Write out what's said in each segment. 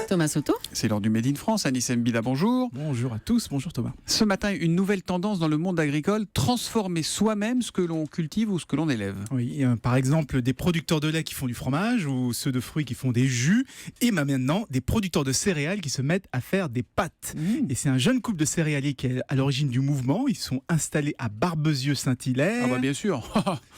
Thomas Soto. C'est l'heure du Made in France. Anis Mbida, bonjour. Bonjour à tous, bonjour Thomas. Ce matin, une nouvelle tendance dans le monde agricole, transformer soi-même ce que l'on cultive ou ce que l'on élève. Oui, par exemple des producteurs de lait qui font du fromage ou ceux de fruits qui font des jus et maintenant des producteurs de céréales qui se mettent à faire des pâtes. Et c'est un jeune couple de céréaliers qui est à l'origine du mouvement. Ils sont installés à Barbezieux-Saint-Hilaire. Ah bah bien sûr.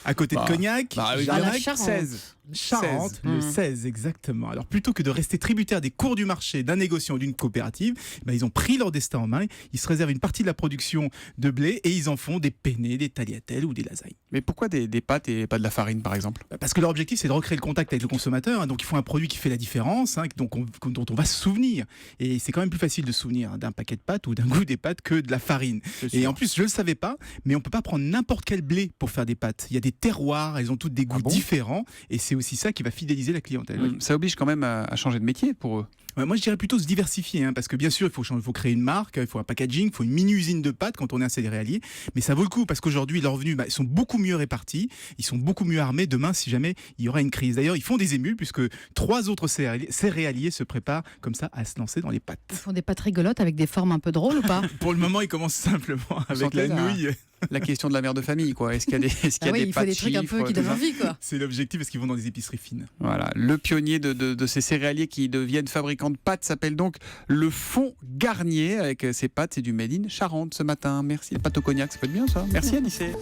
À côté de Cognac. À la Charente. 16. Charente, le 16 exactement. Alors plutôt que de rester tributaires des cours du marché, d'un négociant ou d'une coopérative, ils ont pris leur destin en main. Ils se réservent une partie de la production de blé et ils en font des penne, des tagliatelles ou des lasagnes. Mais pourquoi des pâtes et pas de la farine par exemple? Parce que leur objectif c'est de recréer le contact avec le consommateur. Donc il faut un produit qui fait la différence, dont on va se souvenir. Et c'est quand même plus facile de se souvenir d'un paquet de pâtes ou d'un goût des pâtes que de la farine. Et en plus je le savais pas, mais on peut pas prendre n'importe quel blé pour faire des pâtes. Il y a des terroirs, elles ont toutes des goûts différents et c'est aussi ça qui va fidéliser la clientèle. Ça oblige quand même à changer de métier pour eux. Moi je dirais plutôt se diversifier, parce que bien sûr il faut créer une marque, il faut un packaging, il faut une mini-usine de pâtes quand on est un céréalier, mais ça vaut le coup parce qu'aujourd'hui leurs revenus sont beaucoup mieux répartis, ils sont beaucoup mieux armés demain si jamais il y aura une crise. D'ailleurs ils font des émules puisque 3 autres céréaliers se préparent comme ça à se lancer dans les pâtes. Ils font des pâtes rigolotes avec des formes un peu drôles ou pas? Pour le moment ils commencent simplement avec la nouille. La question de la mère de famille, quoi. Est-ce qu'il y a des, il faut des trucs un peu qui donnent envie, quoi. C'est l'objectif parce qu'ils vont dans des épiceries fines. Voilà. Le pionnier de ces céréaliers qui deviennent fabricants de pâtes s'appelle donc le Fonds Garnier. Avec ses pâtes, c'est du Made in Charente ce matin. Merci. Les pâtes au cognac, ça peut être bien ça. Merci Anissé.